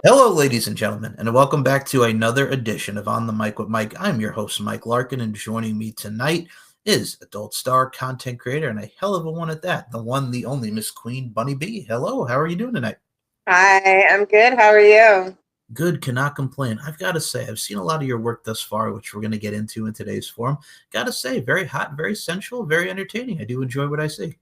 Hello, ladies and gentlemen, and welcome back to another edition of On the Mic with Mike. I'm your host, Mike Larkin, and joining me tonight is adult star, content creator, and a hell of a one at that, the one, the only Miss Queen Bunny B. Hello, how are you doing tonight? Hi, I'm good. How are you? Good, cannot complain. I've got to say, I've seen a lot of your work thus far, which we're going to get into in today's forum. Got to say, very hot, very sensual, very entertaining. I do enjoy what I see.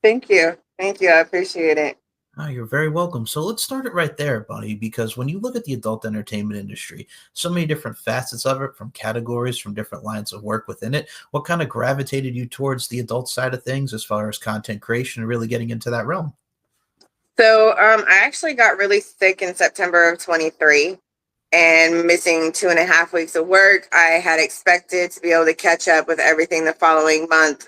Thank you. Thank you. I appreciate it. Oh, you're very welcome. So let's start it right there, buddy, because when you look at the adult entertainment industry, so many different facets of it, from categories, from different lines of work within it, what kind of gravitated you towards the adult side of things as far as content creation and really getting into that realm? I actually got really sick in September of 23 and missing 2.5 weeks of work. I had expected to be able to catch up with everything the following month.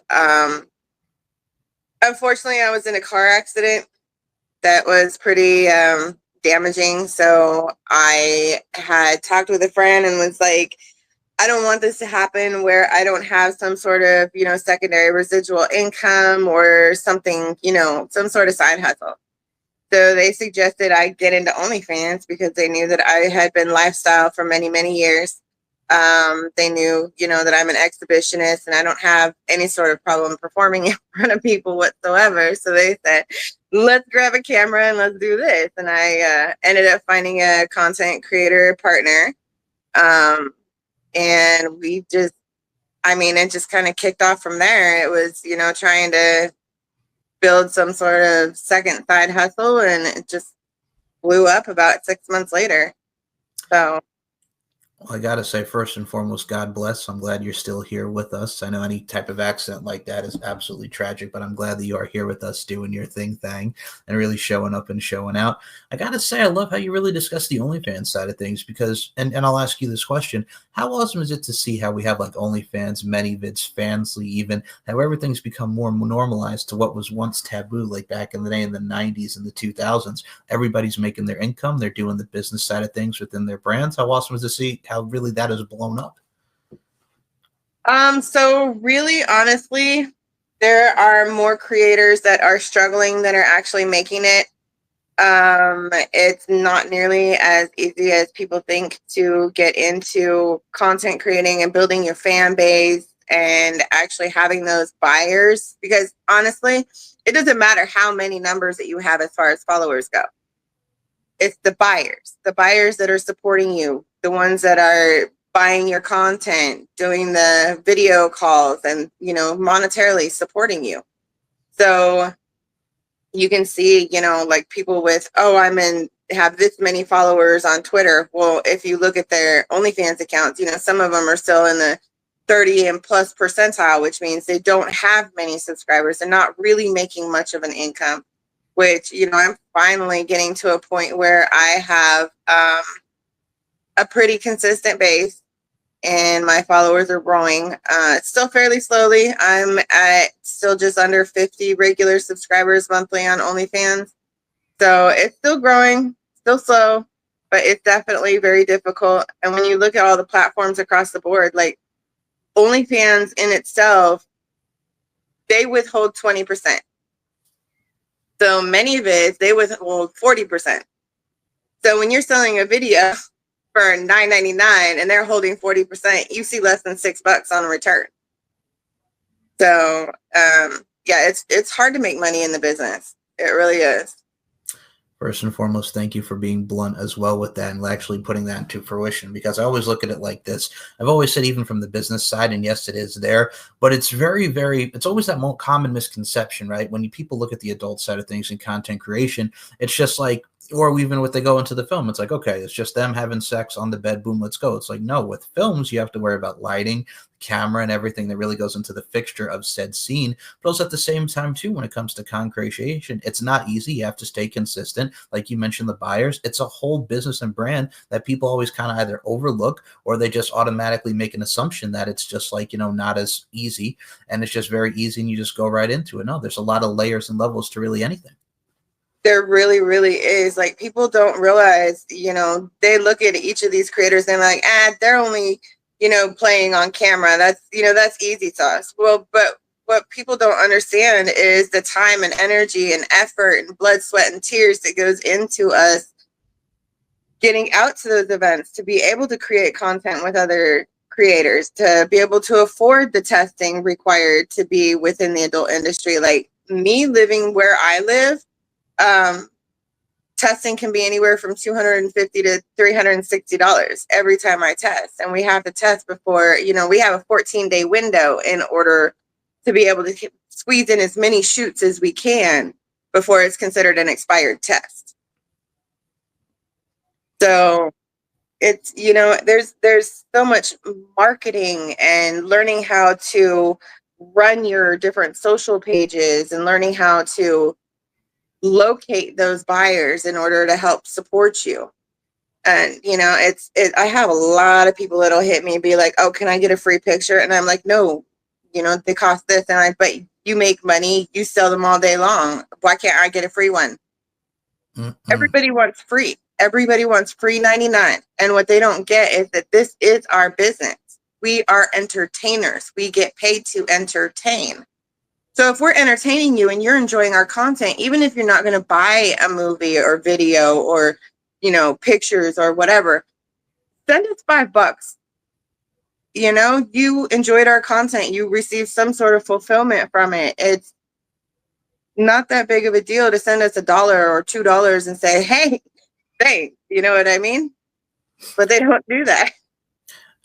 Unfortunately, I was in a car accident that was pretty damaging. So I had talked with a friend and was like, I don't want this to happen where I don't have some sort of, secondary residual income or something, some sort of side hustle. So they suggested I get into OnlyFans because they knew that I had been lifestyle for many, many years. They knew, that I'm an exhibitionist and I don't have any sort of problem performing in front of people whatsoever. So they said, let's grab a camera and let's do this. And I ended up finding a content creator partner. Um, and we just, it just kind of kicked off from there. It was, trying to build some sort of second side hustle, and it just blew up about 6 months later. So Well, I gotta say, first and foremost, God bless. I'm glad you're still here with us. I know any type of accident like that is absolutely tragic, but I'm glad that you are here with us doing your thing and really showing up and showing out. I gotta say, I love how you really discuss the OnlyFans side of things because, and I'll ask you this question: how awesome is it to see how we have like OnlyFans, ManyVids, Fansly, even how everything's become more normalized to what was once taboo, like back in the day in the '90s and the 2000s. Everybody's making their income. They're doing the business side of things within their brands. How awesome is to see how really that has blown up? so really honestly, there are more creators that are struggling than are actually making it. It's not nearly as easy as people think to get into content creating and building your fan base and actually having those buyers, because honestly, it doesn't matter how many numbers that you have as far as followers go. It's the buyers that are supporting you, the ones that are buying your content, doing the video calls and, monetarily supporting you. So you can see, like people with, have this many followers on Twitter. Well, if you look at their OnlyFans accounts, some of them are still in the 30 and plus percentile, which means they don't have many subscribers. They're not really making much of an income, which, I'm finally getting to a point where I have a pretty consistent base and my followers are growing. Still fairly slowly. I'm at still just under 50 regular subscribers monthly on OnlyFans. So it's still growing, still slow, but it's definitely very difficult. And when you look at all the platforms across the board, like OnlyFans in itself, they withhold 20%. So ManyVids, they withhold 40%. So when you're selling a video for $9.99 and they're holding 40%, you see less than $6 on a return. So yeah, it's hard to make money in the business. It really is. First and foremost, thank you for being blunt as well with that and actually putting that into fruition, because I always look at it like this. I've always said, even from the business side, and yes, it is there, but it's it's always that more common misconception, right? When people look at the adult side of things in content creation, it's just like, or even when they go into the film, it's like, okay, it's just them having sex on the bed, boom, let's go. It's like, no, with films, you have to worry about lighting, camera, and everything that really goes into the fixture of said scene. But also at the same time, too, when it comes to content creation, it's not easy. You have to stay consistent. Like you mentioned, the buyers, it's a whole business and brand that people always kind of either overlook or they just automatically make an assumption that it's just like, not as easy and it's just very easy and you just go right into it. No, there's a lot of layers and levels to really anything. There really, really is. Like people don't realize, they look at each of these creators and like, they're only, playing on camera. That's easy to us. Well, but what people don't understand is the time and energy and effort and blood, sweat, and tears that goes into us getting out to those events, to be able to create content with other creators, to be able to afford the testing required to be within the adult industry. Like me living where I live, testing can be anywhere from $250 to $360 every time I test. And we have to test before, we have a 14-day window in order to be able to squeeze in as many shoots as we can before it's considered an expired test. So it's, there's so much marketing and learning how to run your different social pages and learning how to locate those buyers in order to help support you. And I have a lot of people that'll hit me and be like, oh, can I get a free picture? And I'm like, no, they cost this. And but you make money, you sell them all day long. Why can't I get a free one? Everybody wants free. Everybody wants free 99. And what they don't get is that this is our business. We are entertainers. We get paid to entertain. So if we're entertaining you and you're enjoying our content, even if you're not going to buy a movie or video or, pictures or whatever, send us $5. You enjoyed our content. You received some sort of fulfillment from it. It's not that big of a deal to send us $1 or $2 and say, hey, thanks. You know what I mean? But they don't do that.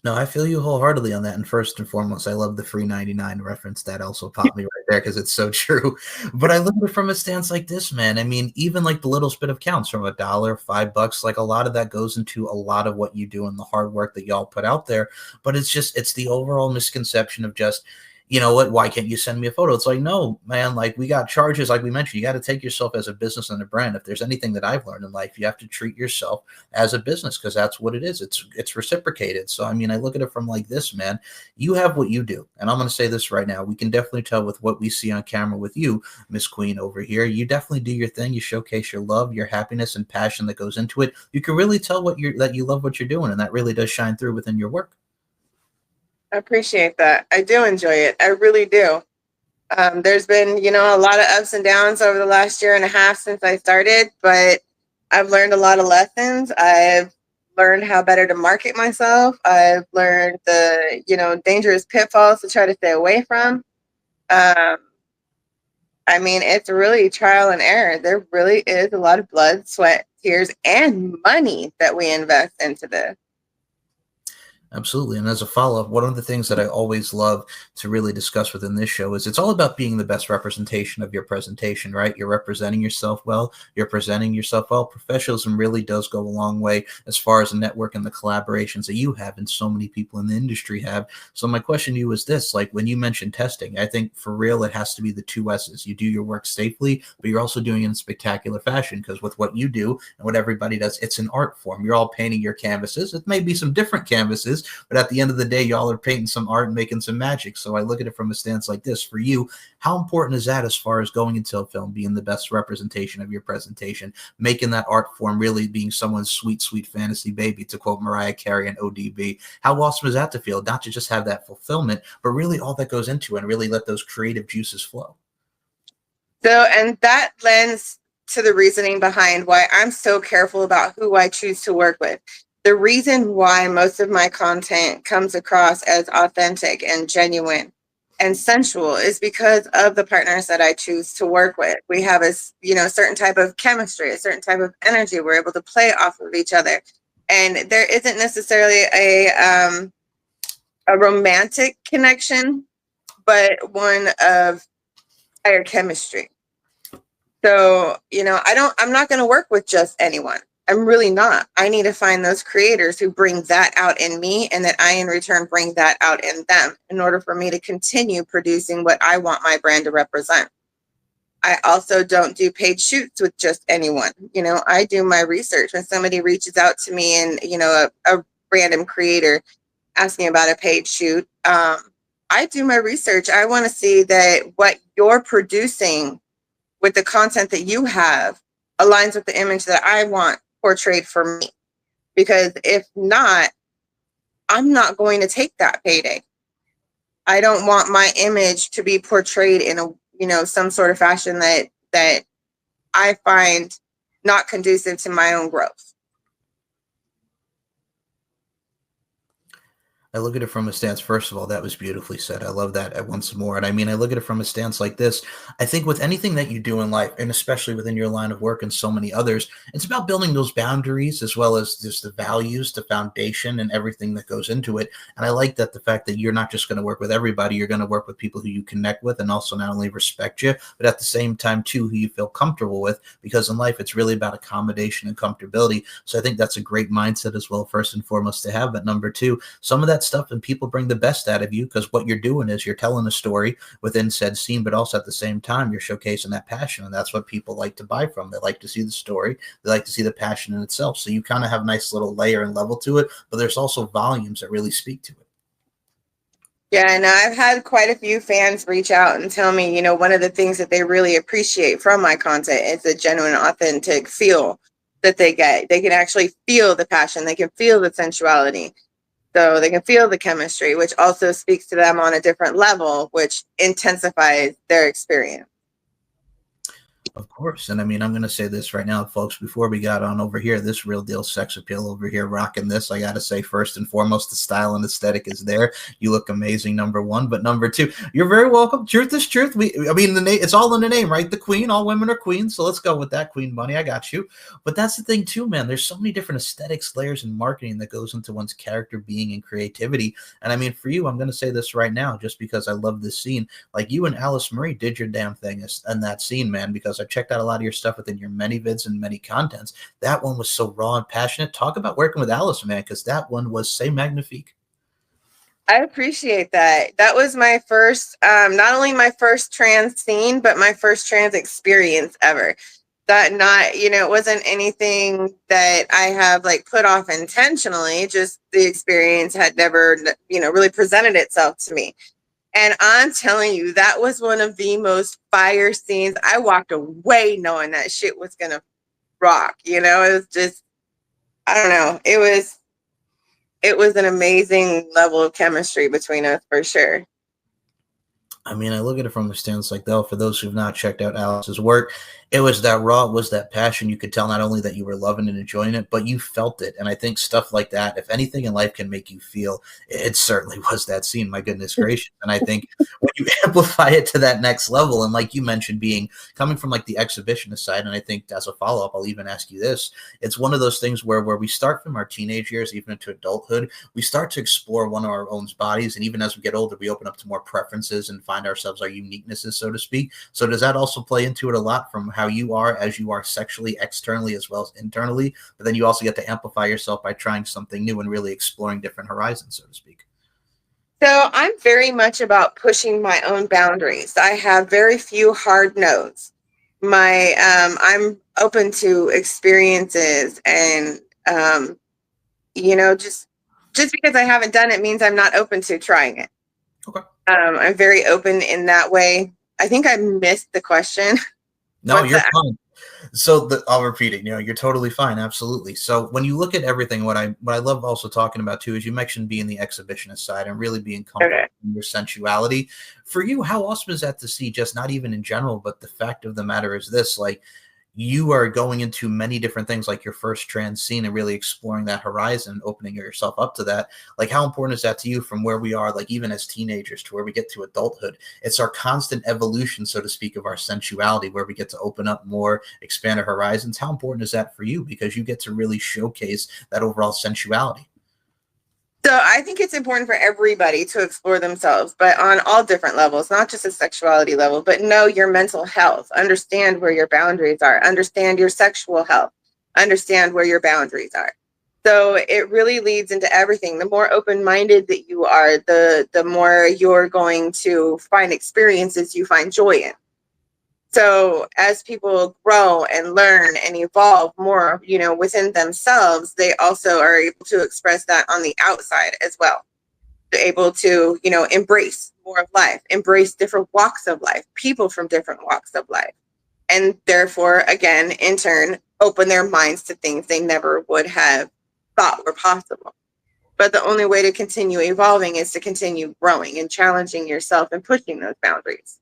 No, I feel you wholeheartedly on that. And first and foremost, I love the free 99 reference. That also popped me right there because it's so true. But I look at it from a stance like this, man. I mean, even like the little bit of counts from $1, $5, like a lot of that goes into a lot of what you do and the hard work that y'all put out there. But it's the overall misconception of just, you know what, why can't you send me a photo? It's like, no, man, like we got charges, like we mentioned, you got to take yourself as a business and a brand. If there's anything that I've learned in life, you have to treat yourself as a business because that's what it is. It's reciprocated. So, I mean, I look at it from like this, man, you have what you do. And I'm going to say this right now. We can definitely tell with what we see on camera with you, Miss Kween over here, you definitely do your thing. You showcase your love, your happiness and passion that goes into it. You can really tell that you love what you're doing. And that really does shine through within your work. I appreciate that. I do enjoy it. I really do. There's been, a lot of ups and downs over the last year and a half since I started, but I've learned a lot of lessons. I've learned how better to market myself. I've learned the, dangerous pitfalls to try to stay away from. I mean, it's really trial and error. There really is a lot of blood, sweat, tears, and money that we invest into this. Absolutely. And as a follow-up, one of the things that I always love to really discuss within this show is it's all about being the best representation of your presentation, right? You're representing yourself well. You're presenting yourself well. Professionalism really does go a long way as far as the network and the collaborations that you have and so many people in the industry have. So my question to you is this, like when you mentioned testing, I think for real, it has to be the two S's. You do your work safely, but you're also doing it in spectacular fashion because with what you do and what everybody does, it's an art form. You're all painting your canvases. It may be some different canvases, but at the end of the day, y'all are painting some art and making some magic. So I look at it from a stance like this. For you, how important is that as far as going into a film, being the best representation of your presentation, making that art form really being someone's sweet, sweet fantasy baby, to quote Mariah Carey and ODB? How awesome is that to feel? Not to just have that fulfillment, but really all that goes into it and really let those creative juices flow. So, and that lends to the reasoning behind why I'm so careful about who I choose to work with. The reason why most of my content comes across as authentic and genuine and sensual is because of the partners that I choose to work with. We have a certain type of chemistry, a certain type of energy. We're able to play off of each other. And there isn't necessarily a romantic connection, but one of higher chemistry. So, I'm not going to work with just anyone. I'm really not. I need to find those creators who bring that out in me and that I in return bring that out in them in order for me to continue producing what I want my brand to represent. I also don't do paid shoots with just anyone. I do my research. When somebody reaches out to me and, a random creator asking about a paid shoot, I do my research. I want to see that what you're producing with the content that you have aligns with the image that I want portrayed for me. Because if not, I'm not going to take that payday. I don't want my image to be portrayed in some sort of fashion that I find not conducive to my own growth. I look at it from a stance, first of all, that was beautifully said. I love that at once more. And I mean, I look at it from a stance like this. I think with anything that you do in life, and especially within your line of work and so many others, it's about building those boundaries as well as just the values, the foundation, and everything that goes into it. And I like that the fact that you're not just going to work with everybody, you're going to work with people who you connect with and also not only respect you, but at the same time, too, who you feel comfortable with. Because in life, it's really about accommodation and comfortability. So I think that's a great mindset as well, first and foremost, to have. But number two, some of that stuff and people bring the best out of you because what you're doing is you're telling a story within said scene, but also at the same time you're showcasing that passion, and that's what people like to buy from. They like to see the story, they like to see the passion in itself. So you kind of have a nice little layer and level to it, but there's also volumes that really speak to it. Yeah, and I've had quite a few fans reach out and tell me, one of the things that they really appreciate from my content is the genuine, authentic feel that they get. They can actually feel the passion, they can feel the sensuality. So they can feel the chemistry, which also speaks to them on a different level, which intensifies their experience. Of course. And I mean, I'm going to say this right now, folks, before we got on over here, this real deal sex appeal over here rocking this. I got to say, first and foremost, the style and aesthetic is there. You look amazing, number one. But number two, you're very welcome. Truth is truth. I mean, the name, it's all in the name, right? The Queen, all women are queens. So let's go with that, Queen Bunny. I got you. But that's the thing, too, man. There's so many different aesthetics, layers, and marketing that goes into one's character, being, and creativity. And I mean, for you, I'm going to say this right now, just because I love this scene. Like you and Alice Marie did your damn thing in that scene, man, because I checked out a lot of your stuff within your many vids and many contents. That one was so raw and passionate. Talk about working with Alice, man, because that one was say magnifique. I appreciate that. That was my first, not only my first trans scene, but my first trans experience ever. That not, it wasn't anything that I have like put off intentionally. Just the experience had never, really presented itself to me. And I'm telling you, that was one of the most fire scenes. I walked away knowing that shit was going to rock. It was just, I don't know. It was an amazing level of chemistry between us for sure. I mean, I look at it from a stance like that. For those who've not checked out Alice's work, it was that raw, it was that passion. You could tell not only that you were loving and enjoying it, but you felt it. And I think stuff like that, if anything in life can make you feel, it certainly was that scene. My goodness gracious! And I think when you amplify it to that next level, and like you mentioned, coming from like the exhibitionist side, and I think as a follow up, I'll even ask you this: it's one of those things where we start from our teenage years, even into adulthood, we start to explore one of our own bodies, and even as we get older, we open up to more preferences and find ourselves, our uniquenesses, so to speak. So does that also play into it a lot from how you are as you are sexually, externally, as well as internally? But then you also get to amplify yourself by trying something new and really exploring different horizons, so to speak. So I'm very much about pushing my own boundaries. I have very few hard no's. I'm open to experiences, and just because I haven't done it means I'm not open to trying it. Okay. I'm very open in that way. I think I missed the question. No, you're fine. So I'll repeat it. You're totally fine. Absolutely. So when you look at everything, what I love also talking about too is you mentioned being the exhibitionist side and really being comfortable in your sensuality. For you, how awesome is that to see? Just not even in general, but the fact of the matter is this: like, you are going into many different things, like your first trans scene, and really exploring that horizon, opening yourself up to that. Like, how important is that to you from where we are, like even as teenagers to where we get to adulthood? It's our constant evolution, so to speak, of our sensuality, where we get to open up more, expand our horizons. How important is that for you? Because you get to really showcase that overall sensuality. So I think it's important for everybody to explore themselves, but on all different levels, not just a sexuality level, but know your mental health, understand where your boundaries are, understand your sexual health, understand where your boundaries are. So it really leads into everything. The more open-minded that you are, the more you're going to find experiences you find joy in. So as people grow and learn and evolve more, within themselves, they also are able to express that on the outside as well. They're able to, embrace more of life, embrace different walks of life, people from different walks of life. And therefore, again, in turn, open their minds to things they never would have thought were possible. But the only way to continue evolving is to continue growing and challenging yourself and pushing those boundaries.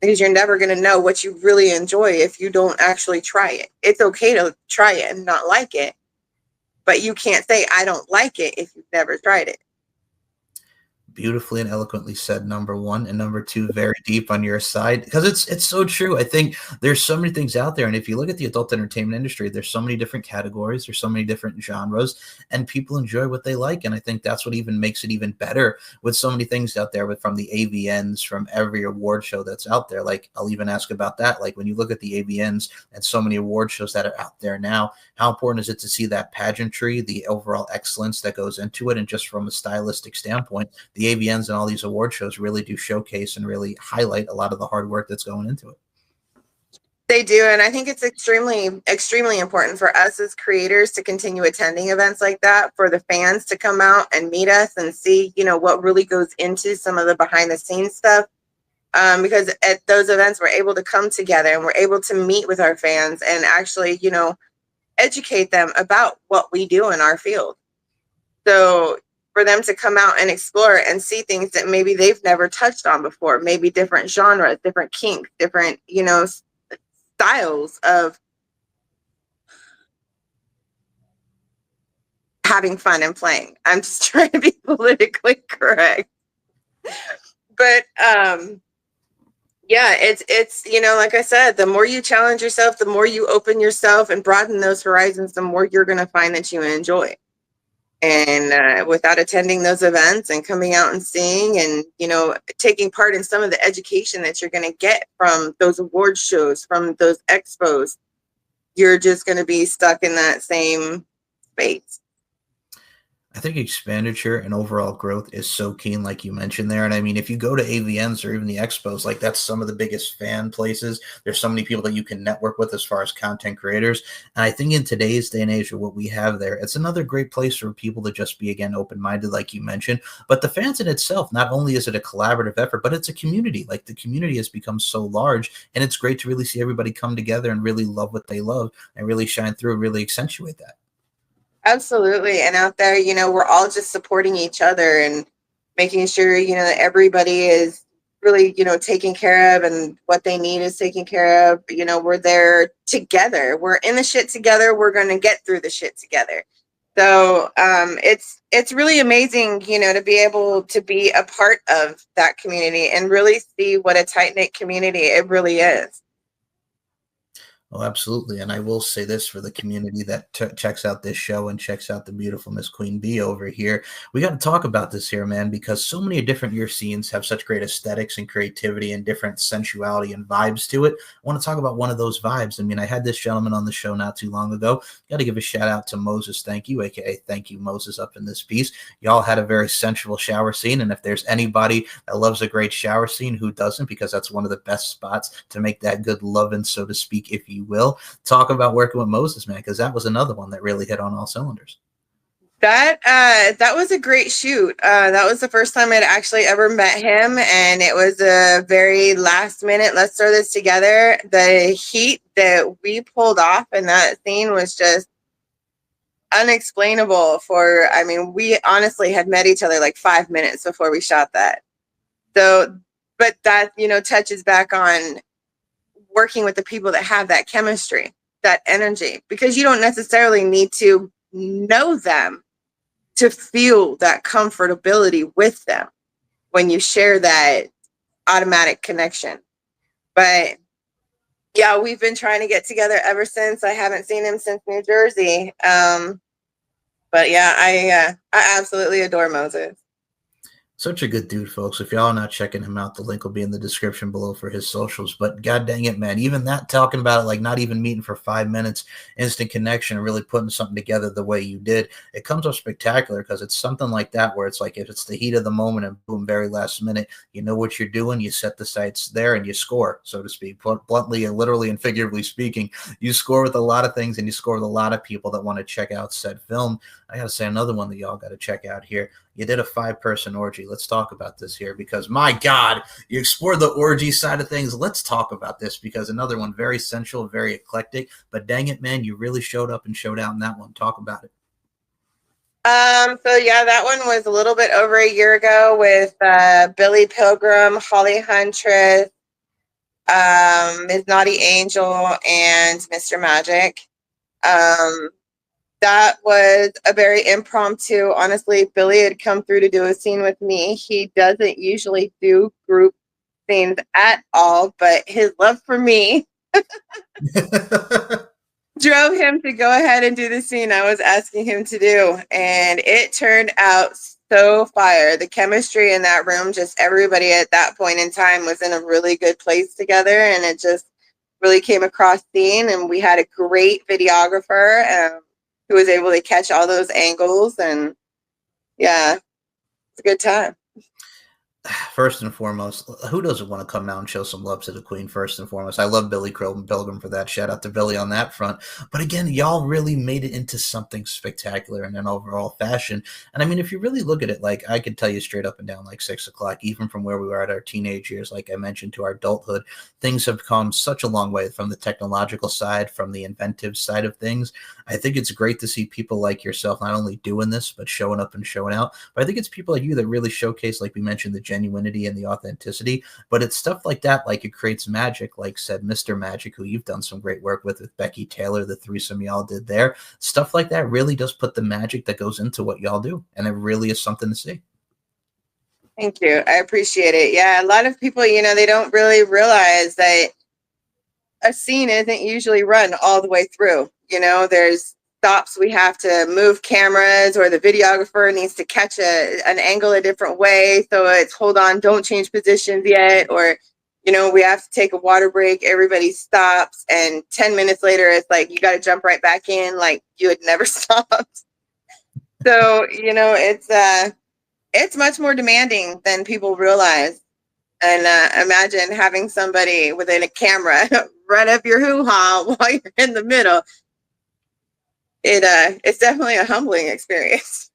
Because you're never going to know what you really enjoy if you don't actually try it. It's okay to try it and not like it, but you can't say I don't like it if you've never tried it. Beautifully and eloquently said, number one, and number two, very deep on your side, because it's so true. I think there's so many things out there, and if you look at the adult entertainment industry, there's so many different categories, there's so many different genres, and people enjoy what they like. And I think that's what even makes it even better with so many things out there, with from the AVNs, from every award show that's out there. Like, I'll even ask about that. Like, when you look at the AVNs and so many award shows that are out there now, how important is it to see that pageantry, the overall excellence that goes into it, and just from a stylistic standpoint, the AVNs and all these award shows really do showcase and really highlight a lot of the hard work that's going into it. They do, and I think it's extremely important for us as creators to continue attending events like that, for the fans to come out and meet us and see, what really goes into some of the behind the scenes stuff. Because at those events, we're able to come together and we're able to meet with our fans and actually, educate them about what we do in our field. So for them to come out and explore and see things that maybe they've never touched on before, maybe different genres, different kinks, different, styles of having fun and playing. I'm just trying to be politically correct. But yeah, it's like I said, the more you challenge yourself, the more you open yourself and broaden those horizons, the more you're going to find that you enjoy. And without attending those events and coming out and seeing and taking part in some of the education that you're going to get from those award shows, from those expos, you're just going to be stuck in that same space. I think expenditure and overall growth is so keen, like you mentioned there. And I mean, if you go to AVNs or even the expos, like that's some of the biggest fan places. There's so many people that you can network with as far as content creators. And I think in today's day and age of what we have there, it's another great place for people to just be, again, open-minded, like you mentioned. But the fans in itself, not only is it a collaborative effort, but it's a community. Like, the community has become so large, and it's great to really see everybody come together and really love what they love and really shine through and really accentuate that. Absolutely. And out there, we're all just supporting each other and making sure, that everybody is really, taken care of and what they need is taken care of. We're there together. We're in the shit together. We're going to get through the shit together. So it's really amazing, to be able to be a part of that community and really see what a tight-knit community it really is. Oh, absolutely. And I will say this for the community that checks out this show and checks out the beautiful Miss Queen Bee over here. We got to talk about this here, man, because so many different your scenes have such great aesthetics and creativity and different sensuality and vibes to it. I want to talk about one of those vibes. I mean, I had this gentleman on the show not too long ago. Got to give a shout out to Moses. Thank you, aka Thank You Moses, up in this piece. Y'all had a very sensual shower scene. And if there's anybody that loves a great shower scene, who doesn't? Because that's one of the best spots to make that good loving, so to speak, if you will. Talk about working with Moses, man, because that was another one that really hit on all cylinders. That was a great shoot. That was the first time I'd actually ever met him, and it was a very last minute, let's throw this together. The heat that we pulled off in that scene was just unexplainable. We honestly had met each other like 5 minutes before we shot that. So, but that, touches back on working with the people that have that chemistry, that energy, because you don't necessarily need to know them to feel that comfortability with them when you share that automatic connection. But yeah, we've been trying to get together ever since. I haven't seen him since New Jersey. But yeah, I absolutely adore Moses. Such a good dude, folks. If y'all are not checking him out, the link will be in the description below for his socials. But god dang it, man. Even that, talking about it, like not even meeting for 5 minutes, instant connection, really putting something together the way you did, it comes up spectacular, because it's something like that where it's like, if it's the heat of the moment and boom, very last minute, you know what you're doing, you set the sights there and you score, so to speak. Bluntly and literally and figuratively speaking, you score with a lot of things, and you score with a lot of people that want to check out said film. I got to say another one that y'all got to check out here. You did a 5-person orgy. Let's talk about this here, because my God, you explored the orgy side of things. Let's talk about this, because another one, very sensual, very eclectic, but dang it, man, you really showed up and showed out in that one. Talk about it. So yeah, that one was a little bit over a year ago with Billy Pilgrim, Holly Huntress, Ms. Naughty Angel, and Mr. Magic. that was a very impromptu. Honestly, Billy had come through to do a scene with me. He doesn't usually do group scenes at all, but his love for me drove him to go ahead and do the scene I was asking him to do. And it turned out so fire. The chemistry in that room, just everybody at that point in time was in a really good place together. And it just really came across scene. And we had a great videographer who was able to catch all those angles. And yeah, it's a good time. First and foremost, who doesn't want to come out and show some love to the Queen? First and foremost, I love Billy Pilgrim for that. Shout out to Billy on that front. But again, y'all really made it into something spectacular in an overall fashion. And I mean, if you really look at it, like I could tell you straight up and down, like 6 o'clock, even from where we were at our teenage years, like I mentioned, to our adulthood, things have come such a long way from the technological side, from the inventive side of things. I think it's great to see people like yourself not only doing this, but showing up and showing out. But I think it's people like you that really showcase, like we mentioned, the genuinity and the authenticity. But it's stuff like that, like it creates magic, like said Mr. Magic, who you've done some great work with Becky Taylor, the threesome y'all did there. Stuff like that really does put the magic that goes into what y'all do. And it really is something to see. Thank you. I appreciate it. Yeah, a lot of people, they don't really realize that a scene isn't usually run all the way through. There's stops we have to move cameras, or the videographer needs to catch an angle a different way. So it's hold on, don't change positions yet. Or, we have to take a water break. Everybody stops. And 10 minutes later, it's like, you got to jump right back in. Like you had never stopped. So, it's much more demanding than people realize. And imagine having somebody within a camera run up your hoo-ha while you're in the middle. It's definitely a humbling experience.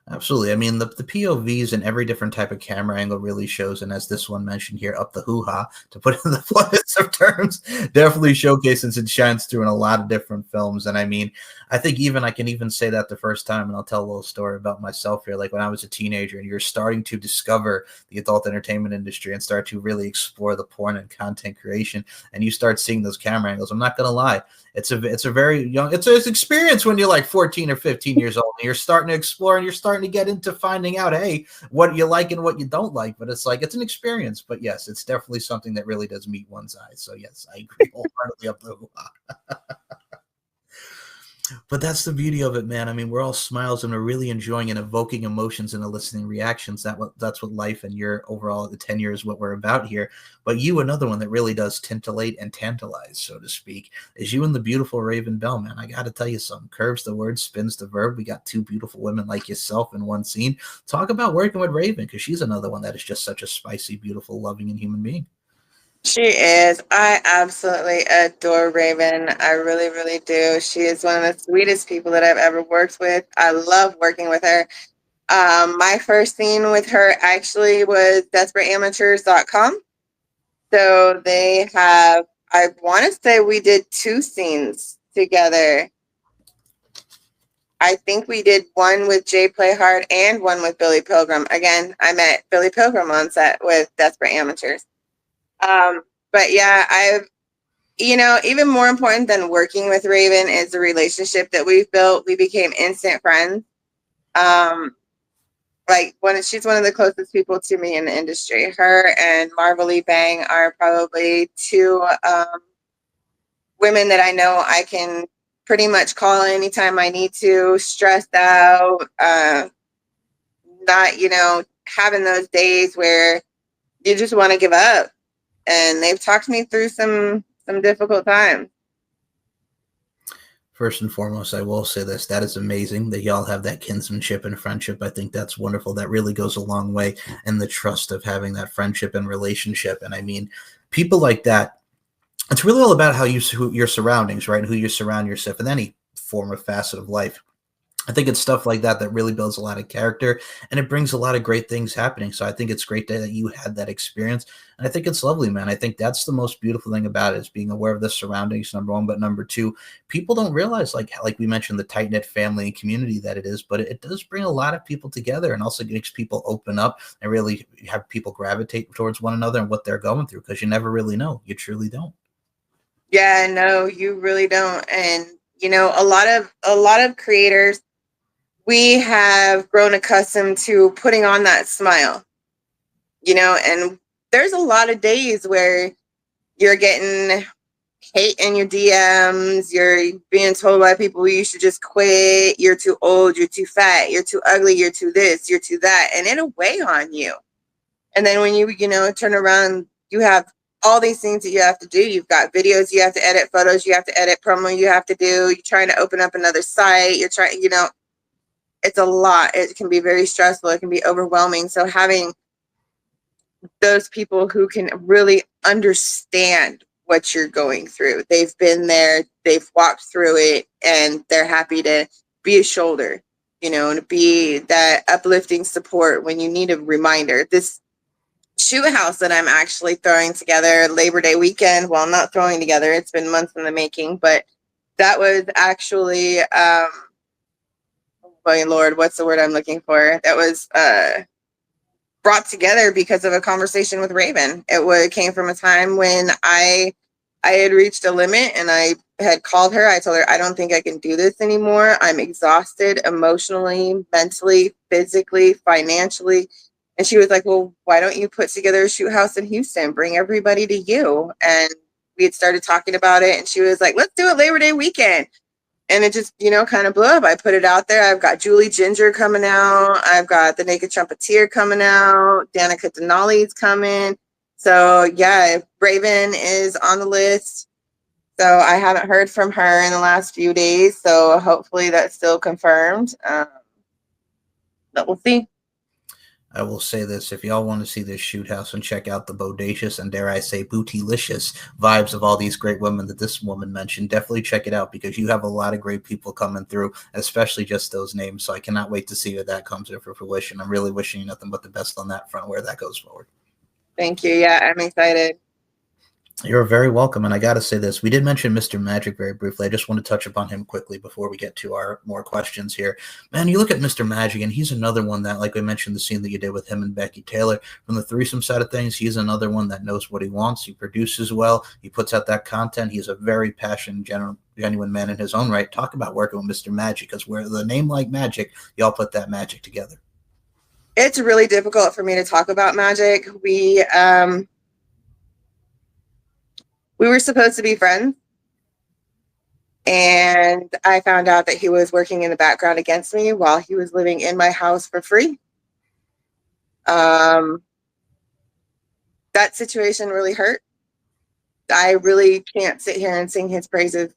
Absolutely. I mean, the POVs and every different type of camera angle really shows, and as this one mentioned here, up the hoo-ha, to put it in the fullest of terms, definitely showcases and shines through in a lot of different films. And I mean, I think I can even say that the first time, and I'll tell a little story about myself here. Like when I was a teenager and you're starting to discover the adult entertainment industry and start to really explore the porn and content creation, and you start seeing those camera angles, I'm not going to lie, it's a very young, it's an experience when you're like 14 or 15 years old and you're starting to explore and you're starting to get into finding out, hey, what you like and what you don't like. But it's like, it's an experience. But yes, it's definitely something that really does meet one's eyes. So yes, I agree wholeheartedly up the hoo-ha. But that's the beauty of it, man. I mean, we're all smiles and we're really enjoying and evoking emotions and eliciting reactions. That's what life and your overall the tenure is what we're about here. But you, another one that really does tintillate and tantalize, so to speak, is you and the beautiful Raven Bell, man. I got to tell you something. Curves the word, spins the verb. We got two beautiful women like yourself in one scene. Talk about working with Raven, because she's another one that is just such a spicy, beautiful, loving, and human being. She is. I absolutely adore Raven. I really, really do. She is one of the sweetest people that I've ever worked with. I love working with her. My first scene with her actually was DesperateAmateurs.com. So they have, I want to say we did 2 scenes together. I think we did one with Jay Playhard and one with Billy Pilgrim. Again, I met Billy Pilgrim on set with Desperate Amateurs. But yeah, even more important than working with Raven is the relationship that we've built. We became instant friends. She's one of the closest people to me in the industry. Her and Marvel Bang are probably 2 women that I know I can pretty much call anytime I need to, stressed out, not, having those days where you just want to give up. And they've talked me through some difficult times. First and foremost, I will say this. That is amazing that y'all have that kinsmanship and friendship. I think that's wonderful. That really goes a long way, and the trust of having that friendship and relationship. And I mean, people like that, it's really all about your surroundings, right? Who you surround yourself in any form of facet of life. I think it's stuff like that that really builds a lot of character, and it brings a lot of great things happening. So I think it's great that you had that experience, and I think it's lovely, man. I think that's the most beautiful thing about it, is being aware of the surroundings, number one. But number two, people don't realize, like we mentioned, the tight-knit family and community that it is, but it does bring a lot of people together, and also makes people open up and really have people gravitate towards one another and what they're going through, because you never really know. You truly don't. Yeah, no, you really don't. And A lot of creators, we have grown accustomed to putting on that smile, and there's a lot of days where you're getting hate in your DMs, you're being told by people you should just quit, you're too old, you're too fat, you're too ugly, you're too this, you're too that, and it'll weigh on you. And then when you turn around, you have all these things that you have to do. You've got videos, you have to edit, photos, you have to edit, promo you have to do, you're trying to open up another site, you're trying, it's a lot. It can be very stressful, it can be overwhelming. So having those people who can really understand what you're going through, they've been there, they've walked through it, and they're happy to be a shoulder, and to be that uplifting support when you need a reminder. This shoe house that I'm actually throwing together Labor Day weekend. Well, I'm not throwing together, it's been months in the making, but that was actually oh my Lord, what's the word I'm looking for? That was brought together because of a conversation with Raven. It came from a time when I had reached a limit, and I had called her. I told her, I don't think I can do this anymore. I'm exhausted emotionally, mentally, physically, financially. And she was like, well, why don't you put together a shoot house in Houston? Bring everybody to you. And we had started talking about it, and she was like, let's do it Labor Day weekend. And it just, kind of blew up. I put it out there. I've got Julie Ginger coming out. I've got the Naked Trumpeteer coming out. Danica Denali's coming. So yeah, Raven is on the list. So I haven't heard from her in the last few days. So hopefully that's still confirmed. But we'll see. I will say this: if y'all want to see this shoot house and check out the bodacious and, dare I say, bootylicious vibes of all these great women that this woman mentioned, definitely check it out, because you have a lot of great people coming through, especially just those names. So I cannot wait to see if that comes in for fruition. I'm really wishing you nothing but the best on that front, where that goes forward. Thank you. Yeah, I'm excited. You're very welcome. And I got to say this: we did mention Mr. Magic very briefly. I just want to touch upon him quickly before we get to our more questions here. Man, you look at Mr. Magic, and he's another one that, like we mentioned, the scene that you did with him and Becky Taylor from the threesome side of things, he's another one that knows what he wants. He produces well. He puts out that content. He's a very passionate, genuine man in his own right. Talk about working with Mr. Magic, because where the name like Magic, y'all put that magic together. It's really difficult for me to talk about Magic. We were supposed to be friends, and I found out that he was working in the background against me while he was living in my house for free. That situation really hurt. I really can't sit here and sing his praises.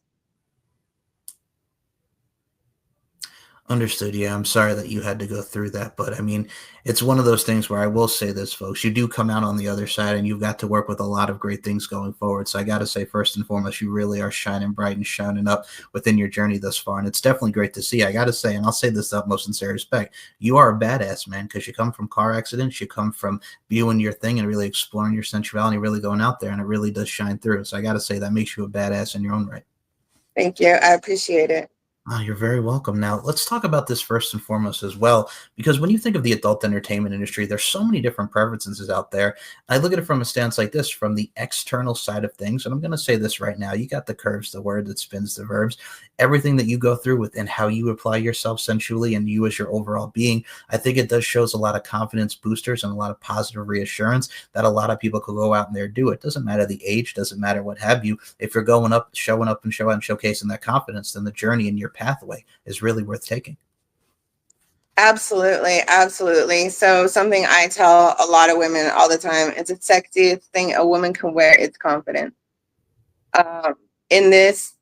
Understood. Yeah, I'm sorry that you had to go through that, but I mean, it's one of those things where I will say this, folks: you do come out on the other side, and you've got to work with a lot of great things going forward. So I got to say, first and foremost, you really are shining bright and shining up within your journey thus far, and it's definitely great to see. I got to say, and I'll say this with utmost sincere respect: you are a badass, man, because you come from car accidents, you come from viewing your thing and really exploring your sensuality, really going out there, and it really does shine through. So I got to say, that makes you a badass in your own right. Thank you. I appreciate it. Oh, you're very welcome. Now, let's talk about this first and foremost as well, because when you think of the adult entertainment industry, there's so many different preferences out there. I look at it from a stance like this, from the external side of things, and I'm going to say this right now: you got the curves, the word that spins the verbs, everything that you go through within how you apply yourself sensually and you as your overall being. I think it does shows a lot of confidence boosters and a lot of positive reassurance that a lot of people could go out and there do it. Doesn't matter the age, doesn't matter what have you. If you're going up, showing up and showcasing that confidence, then the journey and your pathway is really worth taking. Absolutely, absolutely. So something I tell a lot of women all the time: it's the sexiest thing a woman can wear is confidence. In this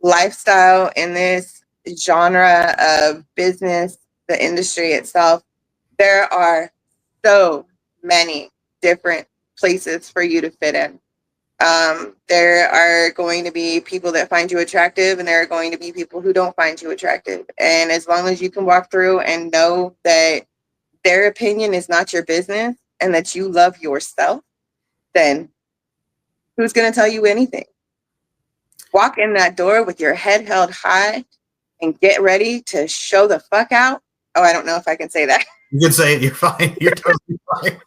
lifestyle, in this genre of business, the industry itself, there are so many different places for you to fit in. There are going to be people that find you attractive, and there are going to be people who don't find you attractive. And as long as you can walk through and know that their opinion is not your business and that you love yourself, then who's going to tell you anything? Walk in that door with your head held high and get ready to show the fuck out. Oh, I don't know if I can say that. You can say it. You're fine. You're totally fine.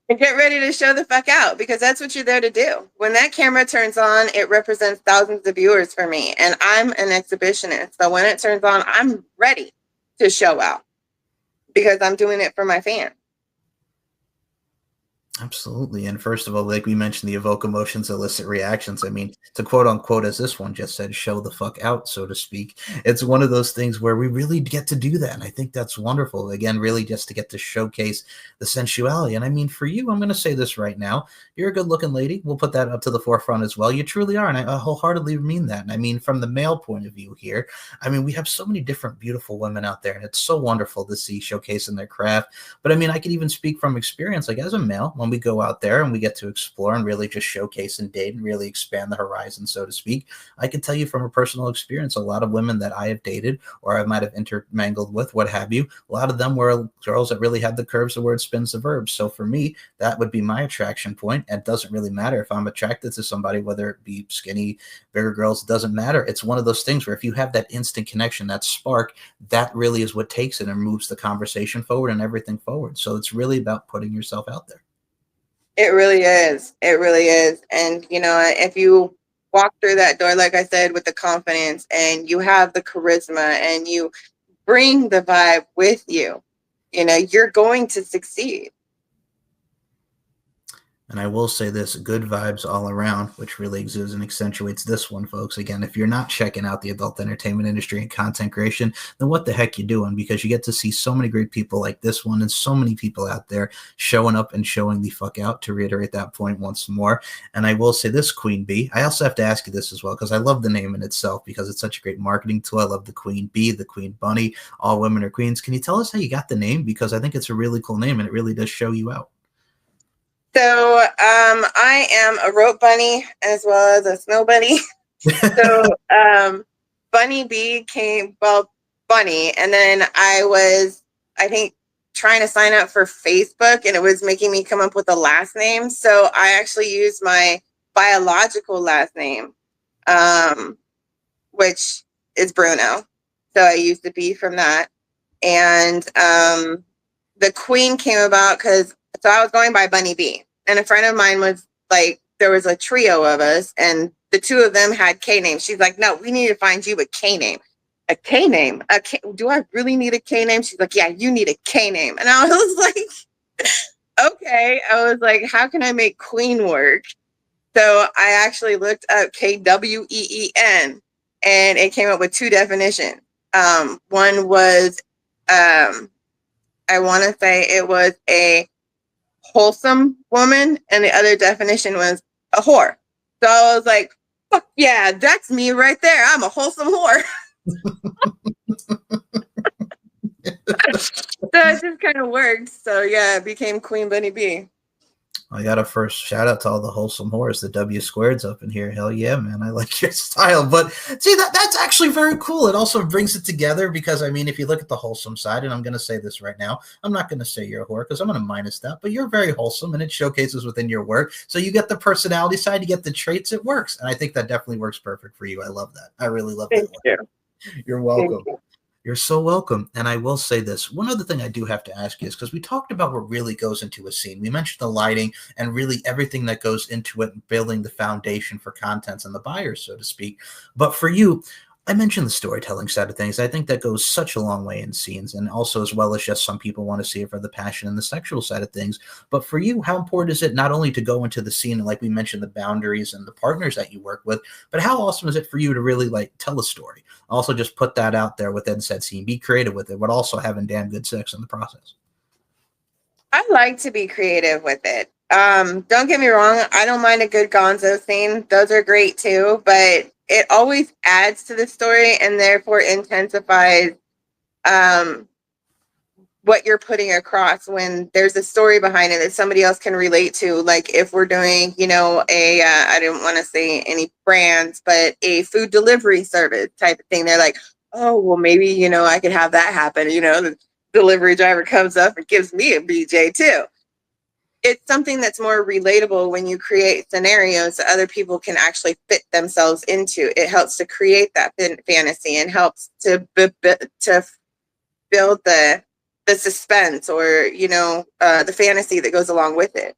And get ready ready to show the fuck out, because that's what you're there to do. When that camera turns on, it represents thousands of viewers for me, and I'm an exhibitionist. So when it turns on, I'm ready to show out because I'm doing it for my fans. Absolutely. And first of all, like we mentioned, the evoke emotions, elicit reactions. I mean, to quote unquote, as this one just said, show the fuck out, so to speak. It's one of those things where we really get to do that. And I think that's wonderful. Again, really just to get to showcase the sensuality. And I mean, for you, I'm going to say this right now. You're a good looking lady. We'll put that up to the forefront as well. You truly are. And I wholeheartedly mean that. And I mean, from the male point of view here, I mean, we have so many different beautiful women out there. And it's so wonderful to see showcasing their craft. But I mean, I can even speak from experience, like as a male, when we go out there and we get to explore and really just showcase and date and really expand the horizon, so to speak. I can tell you from a personal experience, a lot of women that I have dated or I might have intermingled with, what have you, a lot of them were girls that really had the curves, the word spins the verb. So for me, that would be my attraction point. And it doesn't really matter if I'm attracted to somebody, whether it be skinny, bigger girls, it doesn't matter. It's one of those things where if you have that instant connection, that spark, that really is what takes it and moves the conversation forward and everything forward. So it's really about putting yourself out there. It really is. It really is. And, you know, if you walk through that door, like I said, with the confidence and you have the charisma and you bring the vibe with you, you know, you're going to succeed. And I will say this, good vibes all around, which really exudes and accentuates this one, folks. Again, if you're not checking out the adult entertainment industry and content creation, then what the heck you doing? Because you get to see so many great people like this one and so many people out there showing up and showing the fuck out, to reiterate that point once more. And I will say this, Queen Bee, I also have to ask you this as well, because I love the name in itself because it's such a great marketing tool. I love the Queen Bee, the Queen Bunny, all women are queens. Can you tell us how you got the name? Because I think it's a really cool name and it really does show you out. So I am a rope bunny as well as a snow bunny. So Bunny Bee came, well, Bunny, and then I think, trying to sign up for Facebook, and it was making me come up with a last name. So I actually used my biological last name, which is Bruno. So I used the B from that. And the Queen came about because, so I was going by Bunny Bee. And a friend of mine was like, there was a trio of us, and the two of them had K names. She's like, no, we need to find you a K name. A K name? Do I really need a K name? She's like, yeah, you need a K name. And I was like, okay. I was like, how can I make Queen work? So I actually looked up Kween, and it came up with two definitions. One was, I want to say it was a wholesome woman, and the other definition was a whore. So I was like, fuck yeah, that's me right there. I'm a wholesome whore. So it just kind of worked. So yeah, it became Queen Bunny Bee. I got a first shout out to all the wholesome whores. The W squared's up in here. Hell yeah, man. I like your style. But see, that's actually very cool. It also brings it together because, I mean, if you look at the wholesome side, and I'm going to say this right now, I'm not going to say you're a whore because I'm going to minus that, but you're very wholesome and it showcases within your work. So you get the personality side, you get the traits, it works. And I think that definitely works perfect for you. I love that. I really love that. Thank you. You're welcome. You're so welcome. And I will say this. One other thing I do have to ask you is because we talked about what really goes into a scene. We mentioned the lighting and really everything that goes into it and building the foundation for contents and the buyers, so to speak. But for you, I mentioned the storytelling side of things. I think that goes such a long way in scenes, and also as well as just some people want to see it for the passion and the sexual side of things. But for you, how important is it not only to go into the scene and, like we mentioned, the boundaries and the partners that you work with, but how awesome is it for you to really like tell a story? Also, just put that out there within said scene, be creative with it, but also having damn good sex in the process. I like to be creative with it. Don't get me wrong, I don't mind a good gonzo scene. Those are great too, but it always adds to the story and therefore intensifies what you're putting across when there's a story behind it that somebody else can relate to. Like if we're doing, you know, I didn't want to say any brands, but a food delivery service type of thing. They're like, oh, well, maybe, you know, I could have that happen. You know, the delivery driver comes up and gives me a BJ too. It's something that's more relatable when you create scenarios that other people can actually fit themselves into. It helps to create that fantasy and helps to build the suspense or, you know, the fantasy that goes along with it.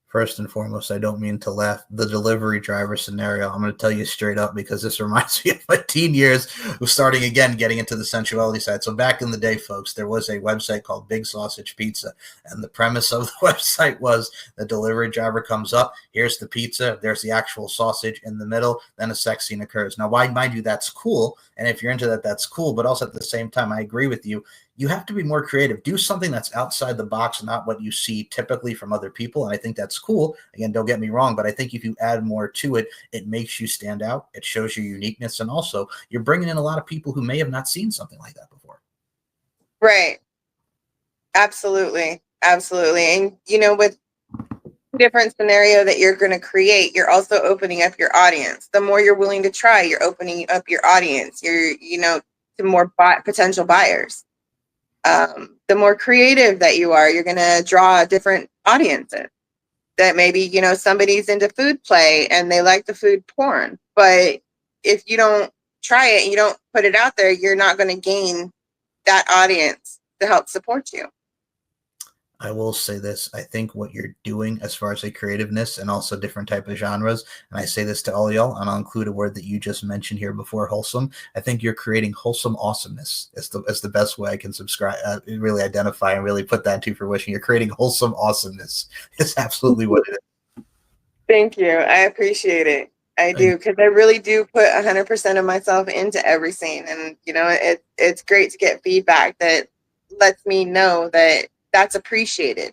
First and foremost, I don't mean to laugh. The delivery driver scenario, I'm going to tell you straight up because this reminds me of my teen years of starting again, getting into the sensuality side. So back in the day, folks, there was a website called Big Sausage Pizza. And the premise of the website was the delivery driver comes up, here's the pizza, there's the actual sausage in the middle, then a sex scene occurs. Now, why, mind you, that's cool. And if you're into that, that's cool. But also at the same time, I agree with you. You have to be more creative. Do something that's outside the box, not what you see typically from other people. And I think that's cool. Again, don't get me wrong, but I think if you add more to it, it makes you stand out. It shows your uniqueness. And also, you're bringing in a lot of people who may have not seen something like that before. Right. Absolutely. Absolutely. And, with different scenario that you're going to create, you're also opening up your audience. The more you're willing to try, you're opening up your audience. To more potential buyers. The more creative that you are, you're going to draw different audiences. That maybe, somebody's into food play and they like the food porn. But if you don't try it, you don't put it out there, you're not going to gain that audience to help support you. I will say this. I think what you're doing as far as a creativeness and also different type of genres, and I say this to all y'all, and I'll include a word that you just mentioned here before, wholesome. I think you're creating wholesome awesomeness. It's the best way I can subscribe, really identify and really put that into fruition. You're creating wholesome awesomeness. It's absolutely what it is. Thank you. I appreciate it. I do, because I really do put 100% of myself into every scene. And, it's great to get feedback that lets me know that that's appreciated.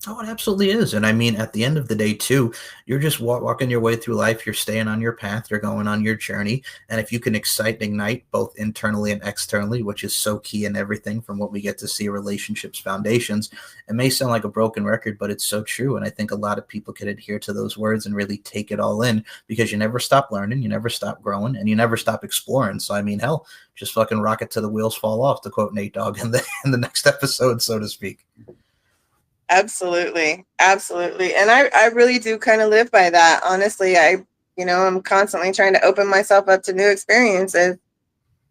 Oh, it absolutely is. And I mean, at the end of the day, too, you're just walking your way through life. You're staying on your path. You're going on your journey. And if you can excite and ignite both internally and externally, which is so key in everything from what we get to see relationships, foundations, it may sound like a broken record, but it's so true. And I think a lot of people can adhere to those words and really take it all in because you never stop learning, you never stop growing, and you never stop exploring. So, I mean, hell, just fucking rocket till the wheels fall off, to quote Nate Dogg in the next episode, so to speak. Absolutely. Absolutely. And I really do kind of live by that. Honestly, I'm constantly trying to open myself up to new experiences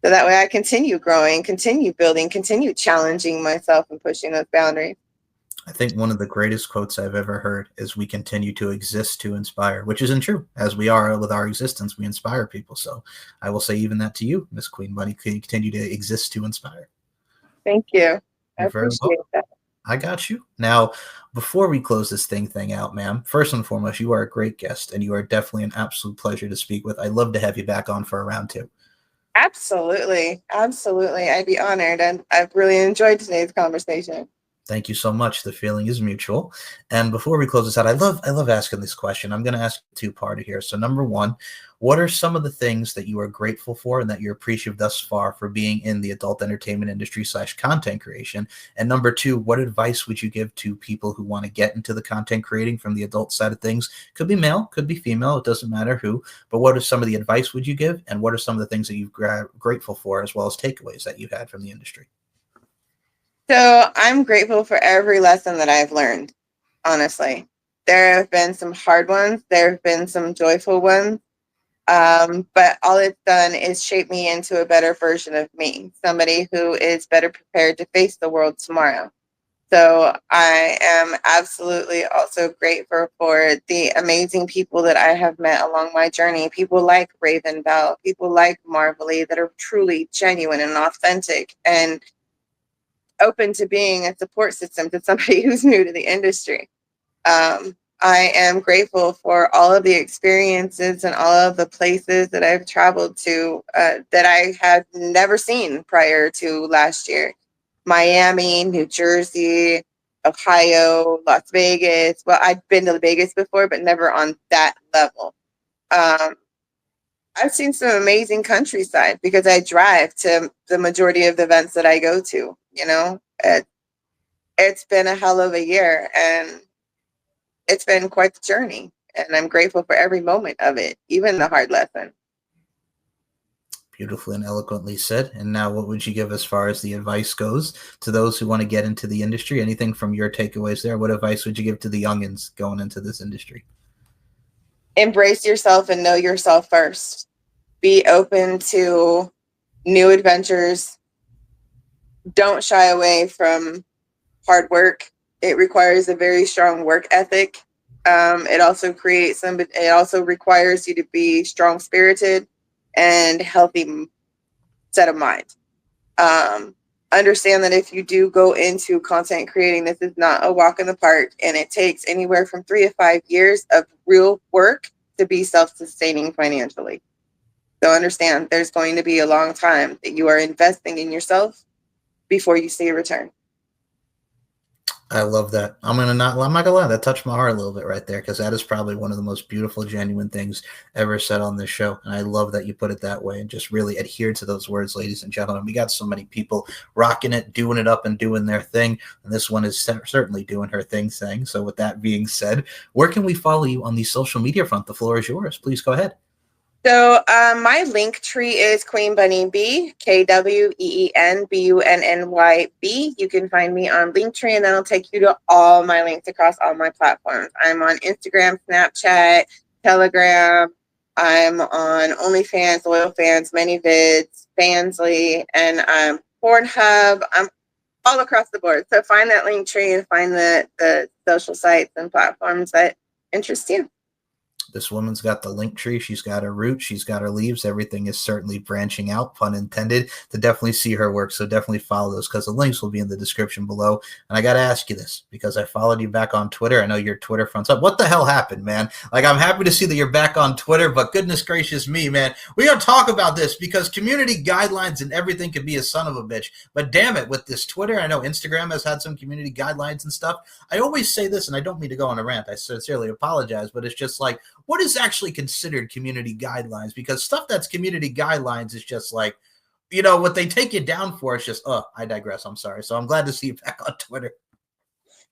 so that way I continue growing, continue building, continue challenging myself and pushing those boundaries. I think one of the greatest quotes I've ever heard is we continue to exist to inspire, which isn't true. As we are with our existence, we inspire people. So I will say even that to you, Miss Queen Bunny, continue to exist to inspire. Thank you. I You're very appreciate welcome. that. I got you. Now, before we close this thing out, ma'am, first and foremost, you are a great guest and you are definitely an absolute pleasure to speak with. I'd love to have you back on for a round two. Absolutely. Absolutely. I'd be honored. And I've really enjoyed today's conversation. Thank you so much. The feeling is mutual. And before we close this out, I love asking this question. I'm going to ask two-parter here. So number one, what are some of the things that you are grateful for and that you're appreciative thus far for being in the adult entertainment industry / content creation? And number two, what advice would you give to people who want to get into the content creating from the adult side of things? Could be male, could be female. It doesn't matter who, but what are some of the advice would you give? And what are some of the things that you're grateful for, as well as takeaways that you've had from the industry? So I'm grateful for every lesson that I've learned, honestly. There have been some hard ones. There have been some joyful ones. But all it's done is shape me into a better version of me, somebody who is better prepared to face the world tomorrow. So I am absolutely also grateful for the amazing people that I have met along my journey. People like Raven Bell, people like Marvelly that are truly genuine and authentic and open to being a support system to somebody who's new to the industry. I am grateful for all of the experiences and all of the places that I've traveled to that I had never seen prior to last year. Miami, New Jersey, Ohio, Las Vegas. Well, I've been to Vegas before, but never on that level. I've seen some amazing countryside because I drive to the majority of the events that I go to. It's been a hell of a year and it's been quite the journey. And I'm grateful for every moment of it, even the hard lesson. Beautifully and eloquently said. And now, what would you give as far as the advice goes to those who want to get into the industry? Anything from your takeaways there? What advice would you give to the youngins going into this industry? Embrace yourself and know yourself first. Be open to new adventures. Don't shy away from hard work. It requires a very strong work ethic. It also requires you to be strong spirited and healthy set of mind. Um, Understand that if you do go into content creating, this is not a walk in the park, and it takes anywhere from 3 to 5 years of real work to be self-sustaining financially. So understand there's going to be a long time that you are investing in yourself before you see a return. I love that. I'm not gonna lie, that touched my heart a little bit right there, because that is probably one of the most beautiful, genuine things ever said on this show. And I love that you put it that way and just really adhere to those words, ladies and gentlemen. We got so many people rocking it, doing it up, and doing their thing. And this one is certainly doing her thing. So with that being said, where can we follow you on the social media front? The floor is yours. Please go ahead. So my link tree is Queen Bunny B, KWEENBUNNYB. You can find me on Linktree, and that'll take you to all my links across all my platforms. I'm on Instagram, Snapchat, Telegram. I'm on OnlyFans, LoyalFans, ManyVids, Fansly, and Pornhub. I'm all across the board. So find that link tree and find the social sites and platforms that interest you. This woman's got the link tree. She's got her roots. She's got her leaves. Everything is certainly branching out, pun intended, to definitely see her work. So definitely follow those, because the links will be in the description below. And I got to ask you this, because I followed you back on Twitter. I know your Twitter front's up. What the hell happened, man? Like, I'm happy to see that you're back on Twitter, but goodness gracious me, man. We got to talk about this, because community guidelines and everything could be a son of a bitch. But damn it, with this Twitter, I know Instagram has had some community guidelines and stuff. I always say this, and I don't mean to go on a rant. I sincerely apologize, but it's just like, what is actually considered community guidelines? Because stuff that's community guidelines is just like, what they take you down for. It's just, I digress. I'm sorry. So I'm glad to see you back on Twitter.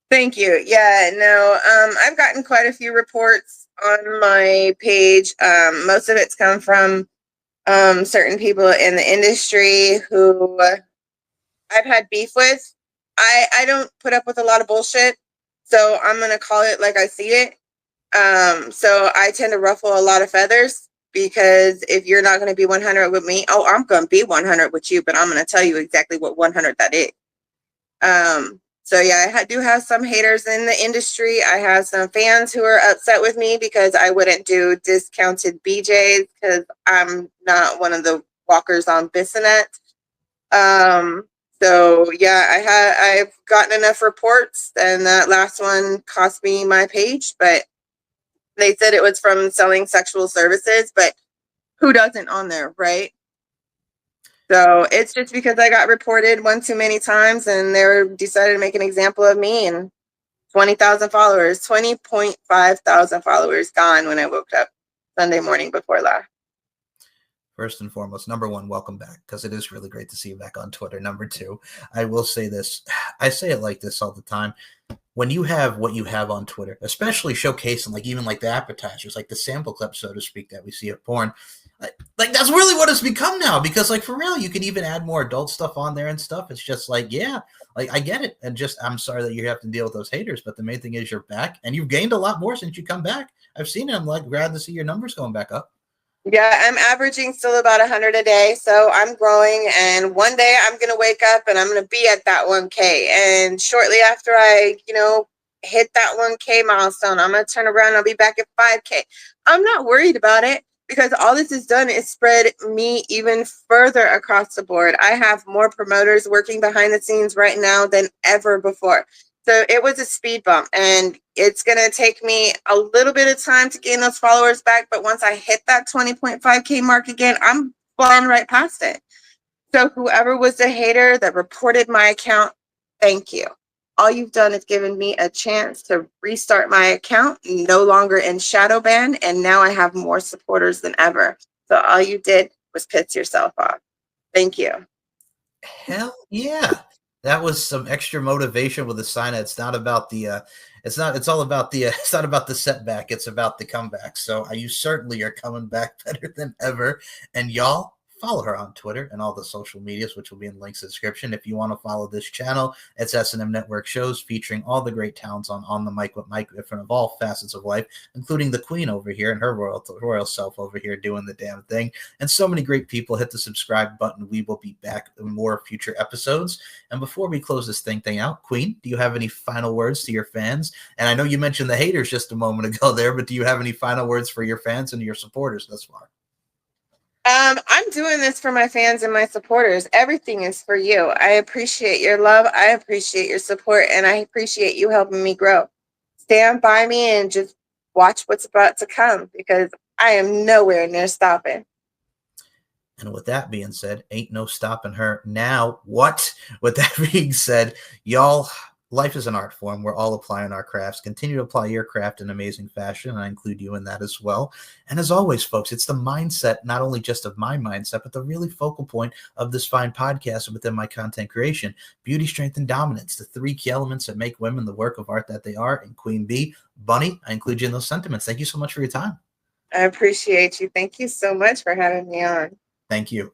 Thank you. Yeah, no, I've gotten quite a few reports on my page. Most of it's come from certain people in the industry who I've had beef with. I don't put up with a lot of bullshit, so I'm going to call it like I see it. So I tend to ruffle a lot of feathers, because if you're not going to be 100 with me, I'm going to be 100 with you, but I'm going to tell you exactly what 100 that is. So yeah, I do have some haters in the industry. I have some fans who are upset with me because I wouldn't do discounted BJs, because I'm not one of the walkers on Bissonnet. So yeah, I've gotten enough reports, and that last one cost me my page, but they said it was from selling sexual services, but who doesn't on there, right? So it's just because I got reported one too many times, and they decided to make an example of me, and 20,000 followers, 20.5 thousand followers gone when I woke up Sunday morning before last. First and foremost, number one, welcome back, because it is really great to see you back on Twitter. Number two, I will say this. I say it like this all the time. When you have what you have on Twitter, especially showcasing even the appetizers, like the sample clip, so to speak, that we see of porn, like that's really what it's become now. Because for real, you can even add more adult stuff on there and stuff. It's just yeah, I get it. And just, I'm sorry that you have to deal with those haters, but the main thing is you're back, and you've gained a lot more since you come back. I've seen it. I'm glad to see your numbers going back up. Yeah, I'm averaging still about 100 a day, so I'm growing, and one day I'm going to wake up and I'm going to be at that 1K, and shortly after I, hit that 1K milestone, I'm going to turn around and I'll be back at 5K. I'm not worried about it, because all this has done is spread me even further across the board. I have more promoters working behind the scenes right now than ever before. So it was a speed bump, and it's going to take me a little bit of time to gain those followers back. But once I hit that 20.5K mark again, I'm flying right past it. So whoever was the hater that reported my account, thank you. All you've done is given me a chance to restart my account, no longer in shadow ban, and now I have more supporters than ever. So all you did was piss yourself off. Thank you. Hell yeah. That was some extra motivation with a sign. It's not about the it's all about the it's not about the setback, it's about the comeback. So you certainly are coming back better than ever. And y'all, follow her on Twitter and all the social medias, which will be in the links in the description. If you want to follow this channel, it's S&M Network shows featuring all the great talents on the mic with Mike Griffin of all facets of life, including the Queen over here and her royal self over here doing the damn thing. And so many great people. Hit the subscribe button. We will be back in more future episodes. And before we close this thing out, Queen, do you have any final words to your fans? And I know you mentioned the haters just a moment ago there, but do you have any final words for your fans and your supporters thus far? I'm doing this for my fans and my supporters. Everything is for you. I appreciate your love. I appreciate your support, and I appreciate you helping me grow. Stand by me and just watch what's about to come, because I am nowhere near stopping. And with that being said, ain't no stopping her now. What? With that being said, y'all, life is an art form. We're all applying our crafts. Continue to apply your craft in amazing fashion, and I include you in that as well. And as always, folks, it's the mindset, not only just of my mindset, but the really focal point of this fine podcast and within my content creation. Beauty, strength, and dominance, the three key elements that make women the work of art that they are. And Queen Bee, Bunny, I include you in those sentiments. Thank you so much for your time. I appreciate you. Thank you so much for having me on. Thank you.